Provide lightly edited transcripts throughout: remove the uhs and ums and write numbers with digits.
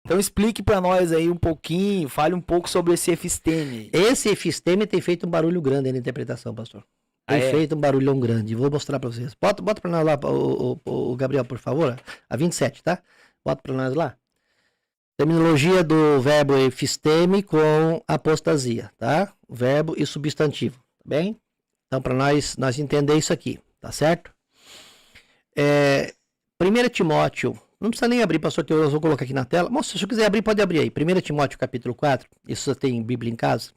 Então explique para nós aí um pouquinho, fale um pouco sobre esse episteme. Esse episteme tem feito um barulho grande aí na interpretação, pastor. Ah, Tem é? feito um barulhão grande. Vou mostrar para vocês. Bota para nós lá, o Gabriel, por favor. A 27, tá? Bota para nós lá. Terminologia do verbo episteme com apostasia, tá? Verbo e substantivo, tá bem? Então, para nós entender isso aqui, tá certo? 1 Timóteo, não precisa nem abrir, pastor, que eu vou colocar aqui na tela. Moça, se você quiser abrir, pode abrir aí. 1 Timóteo, capítulo 4. Isso você tem Bíblia em casa?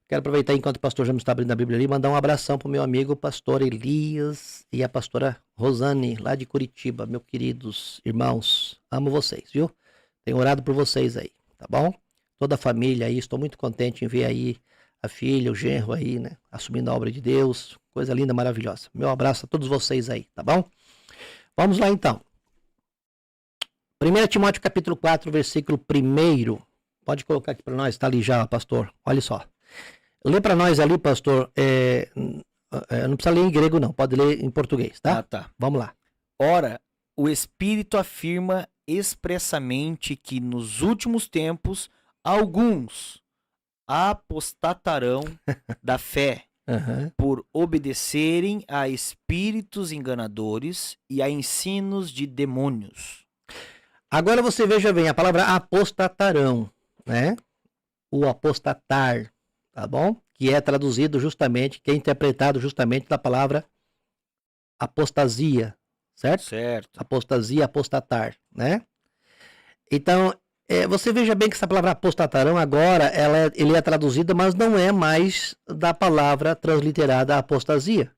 Quero aproveitar enquanto o pastor já me está abrindo a Bíblia ali, mandar um abração pro meu amigo pastor Elias e a pastora Rosane, lá de Curitiba, meus queridos irmãos. Amo vocês, viu? Tenho orado por vocês aí, tá bom? Toda a família aí, estou muito contente em ver aí a filha, o genro aí, né? Assumindo a obra de Deus. Coisa linda, maravilhosa. Meu abraço a todos vocês aí, tá bom? Vamos lá então. 1 Timóteo capítulo 4, versículo 1. Pode colocar aqui para nós, está ali já, pastor. Olha só. Lê para nós ali, pastor. Não precisa ler em grego, não. Pode ler em português, tá? Ah, tá. Vamos lá. Ora, o Espírito afirma expressamente que nos últimos tempos alguns apostatarão da fé Uhum. por obedecerem a espíritos enganadores e a ensinos de demônios. Agora você veja bem, a palavra apostatarão, né? O apostatar, tá bom? Que é traduzido justamente, que é interpretado justamente da palavra apostasia, certo? Certo. Apostasia, apostatar, né? Então, você veja bem que essa palavra apostatarão agora, ele é traduzida, mas não é mais da palavra transliterada apostasia.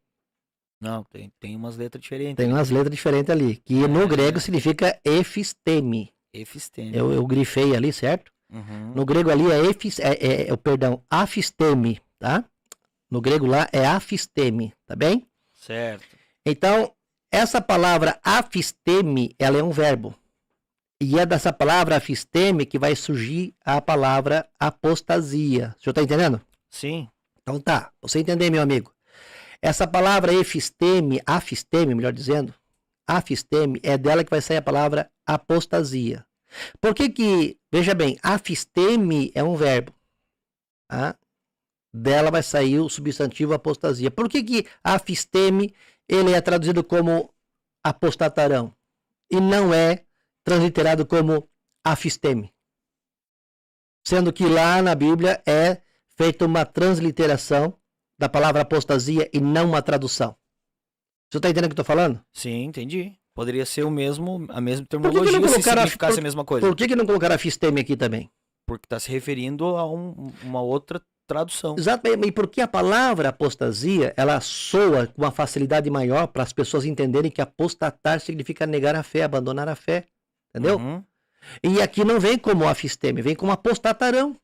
Não, tem umas letras diferentes. Tem umas letras diferentes ali, que no grego significa episteme. Episteme. Eu grifei ali, certo? Uhum. No grego ali afisteme, tá? No grego lá é afisteme, tá bem? Certo. Então, essa palavra afisteme, ela é um verbo. E é dessa palavra afisteme que vai surgir a palavra apostasia. O senhor tá entendendo? Sim. Então tá, pra você entender, meu amigo. Essa palavra afisteme, melhor dizendo, afisteme, é dela que vai sair a palavra apostasia. Por que, veja bem, afisteme é um verbo, tá? Dela vai sair o substantivo apostasia. Por que afisteme, ele é traduzido como apostatarão e não é transliterado como afisteme? Sendo que lá na Bíblia é feita uma transliteração da palavra apostasia e não uma tradução. Você está entendendo o que eu estou falando? Sim, entendi. Poderia ser a mesma Por que terminologia não se colocaram significasse a mesma coisa. Por que não colocaram afisteme aqui também? Porque está se referindo a uma outra tradução. Exato, e porque a palavra apostasia, ela soa com uma facilidade maior para as pessoas entenderem que apostatar significa negar a fé, abandonar a fé, entendeu? Uhum. E aqui não vem como afisteme, vem como apostatarão.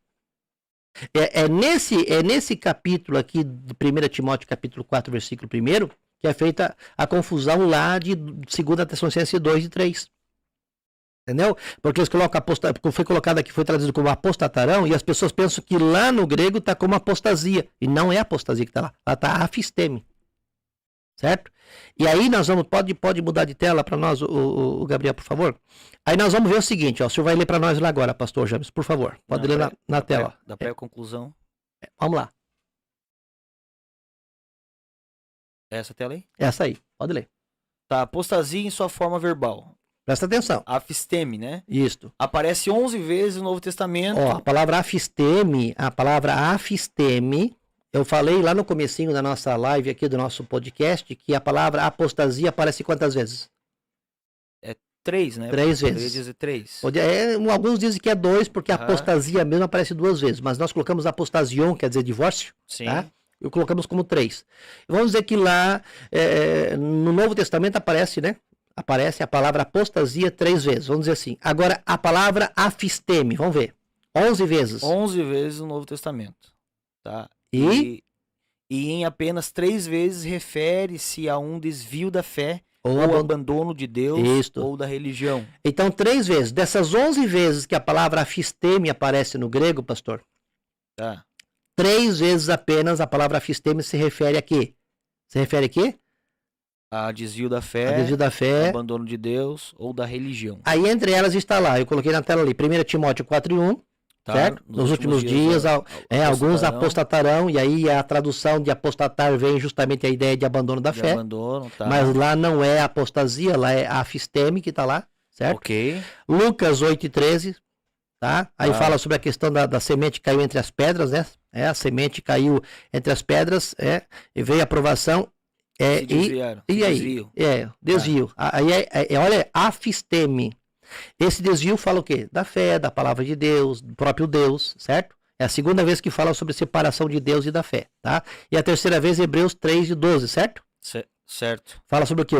É nesse capítulo aqui de 1 Timóteo capítulo 4, versículo 1, que é feita a confusão lá de 2 Tessalonicenses 2 e 3. Entendeu? Porque eles colocam foi colocado aqui, foi traduzido como apostatarão, e as pessoas pensam que lá no grego está como apostasia. E não é apostasia que está lá. Ela está afisteme. Certo? E aí nós vamos, pode mudar de tela para nós, o Gabriel, por favor? Aí nós vamos ver o seguinte, ó, o senhor vai ler para nós lá agora, pastor James, por favor. Pode ler na tela. Da pré-conclusão. Vamos lá. Essa tela aí? Essa aí, pode ler. Tá, apostasia em sua forma verbal. Presta atenção. Afisteme, né? Isto. Aparece 11 vezes no Novo Testamento. Ó, a palavra afisteme, eu falei lá no comecinho da nossa live aqui, do nosso podcast, que a palavra apostasia aparece quantas vezes? 3, né? 3 vezes. Poderia dizer 3. Alguns dizem que é 2, porque a apostasia mesmo aparece 2 vezes, mas nós colocamos apostasion, quer dizer divórcio, Sim. Tá? E colocamos como 3. Vamos dizer que lá, no Novo Testamento aparece, né? Aparece a palavra apostasia 3 vezes, vamos dizer assim. Agora, a palavra afisteme, vamos ver, 11 vezes. 11 vezes no Novo Testamento, tá? E em apenas 3 vezes refere-se a um desvio da fé, ou abandono de Deus, ou da religião. Então, 3 vezes. Dessas 11 vezes que a palavra afisteme aparece no grego, pastor, tá. 3 vezes apenas a palavra afisteme se refere a quê? Se refere a quê? A desvio da fé, a desvio da fé, abandono de Deus ou da religião. Aí entre elas está lá, eu coloquei na tela ali, 1 Timóteo 4:1, tá, certo? Nos últimos dias alguns apostatarão, e aí a tradução de apostatar vem justamente a ideia de abandono da fé. Abandono, tá. Mas lá não é apostasia, lá é afisteme que está lá, certo? Ok. Lucas 8:13, tá? Aí fala sobre a questão da semente que caiu entre as pedras, né? A semente caiu entre as pedras, e veio a provação. E aí? Desvio. Aí olha, afisteme. Esse desvio fala o quê? Da fé, da palavra de Deus, do próprio Deus, certo? É a segunda vez que fala sobre separação de Deus e da fé, tá? E a terceira vez, Hebreus 3:12, certo? Certo. Fala sobre o quê?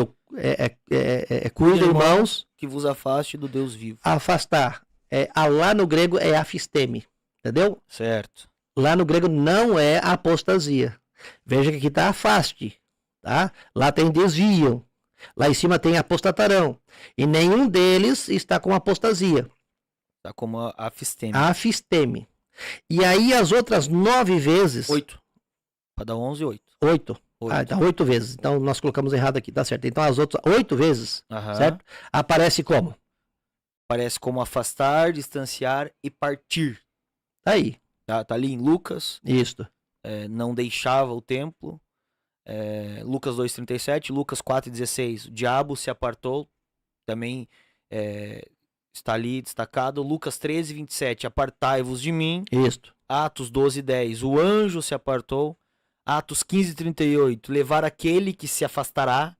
Cuida, irmãos, que vos afaste do Deus vivo. Afastar. Lá no grego é afisteme, entendeu? Certo. Lá no grego não é apostasia. Veja que aqui está afaste. Tá? Lá tem desvio, lá em cima tem apostatarão, e nenhum deles está com apostasia. Está como afisteme. Afisteme. E aí as outras 9 vezes... 8. Para dar 11, 8. 8. Tá 8 vezes. Então nós colocamos errado aqui, tá certo. Então as outras 8 vezes, certo? Aparece como? Aparece como afastar, distanciar e partir. Tá aí. Tá ali em Lucas. Isso. Não deixava o templo. Lucas 2,37, Lucas 4,16, o diabo se apartou, também está ali destacado. Lucas 13,27, apartai-vos de mim. Isto. Atos 12,10, o anjo se apartou. Atos 15,38, levar aquele que se afastará.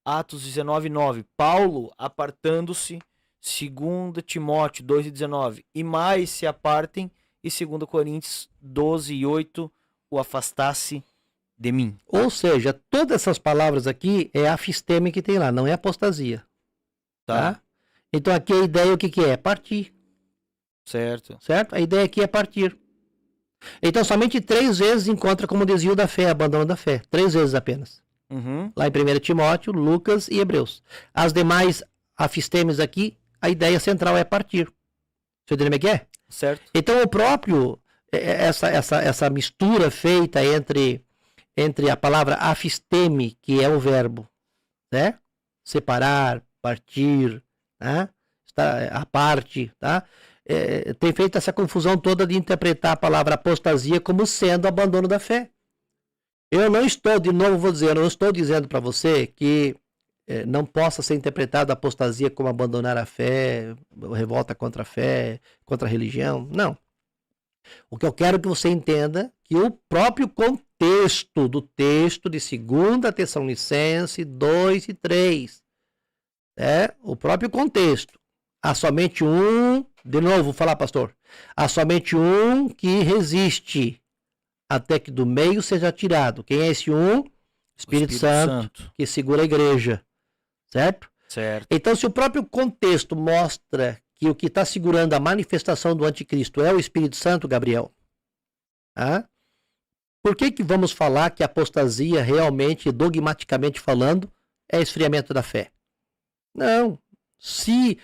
Atos 19,9, Paulo apartando-se. 2 Timóteo 2,19, e mais se apartem. E 2 Coríntios 12,8, o afastasse de mim. Ou seja, todas essas palavras aqui é afisteme que tem lá, não é apostasia. Tá? Então aqui a ideia o que é? Partir. Certo. Certo? A ideia aqui é partir. Então somente 3 vezes encontra como desvio da fé, abandono da fé. 3 vezes apenas. Lá em 1 Timóteo, Lucas e Hebreus. As demais afistemes aqui, a ideia central é partir. Você entendeu como é que é? Certo. Então o próprio, essa mistura feita entre a palavra afisteme, que é o verbo, né? Separar, partir, né? A parte, tá? Tem feito essa confusão toda de interpretar a palavra apostasia como sendo abandono da fé. Eu não estou, de novo vou dizer, eu não estou dizendo para você que não possa ser interpretada a apostasia como abandonar a fé, revolta contra a fé, contra a religião, não. O que eu quero que você entenda que o próprio contexto do texto de 2 Tessalonicenses 2 e 3, o próprio contexto. Há somente um, de novo vou falar, pastor, há somente um que resiste até que do meio seja tirado. Quem é esse um? Espírito Santo, que segura a igreja, certo? Certo. Então, se o próprio contexto mostra que o que está segurando a manifestação do anticristo é o Espírito Santo, Gabriel, por que vamos falar que a apostasia realmente, dogmaticamente falando, é esfriamento da fé? Não. Se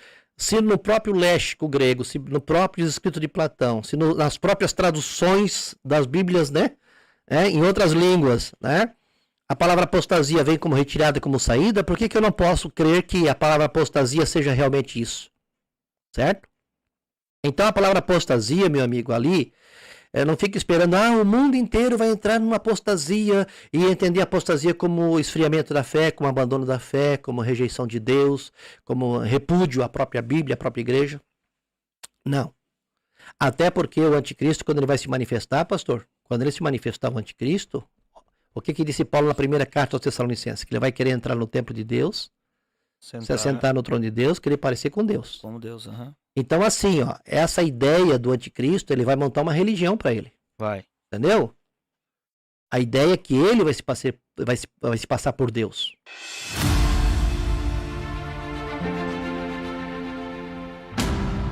no próprio léxico grego, se no próprio escrito de Platão, se nas próprias traduções das Bíblias, né, em outras línguas, né, a palavra apostasia vem como retirada, como saída, por que eu não posso crer que a palavra apostasia seja realmente isso? Certo? Então a palavra apostasia, meu amigo, ali, não fica esperando, o mundo inteiro vai entrar numa apostasia e entender a apostasia como esfriamento da fé, como abandono da fé, como rejeição de Deus, como repúdio à própria Bíblia, à própria igreja. Não. Até porque o anticristo, quando ele vai se manifestar, pastor, quando ele se manifestar o anticristo, o que disse Paulo na primeira carta aos Tessalonicenses? Que ele vai querer entrar no templo de Deus, se assentar no trono de Deus, querer parecer com Deus. Como Deus, Então assim, essa ideia do anticristo, ele vai montar uma religião para ele. Vai. Entendeu? A ideia é que ele vai se passar por Deus.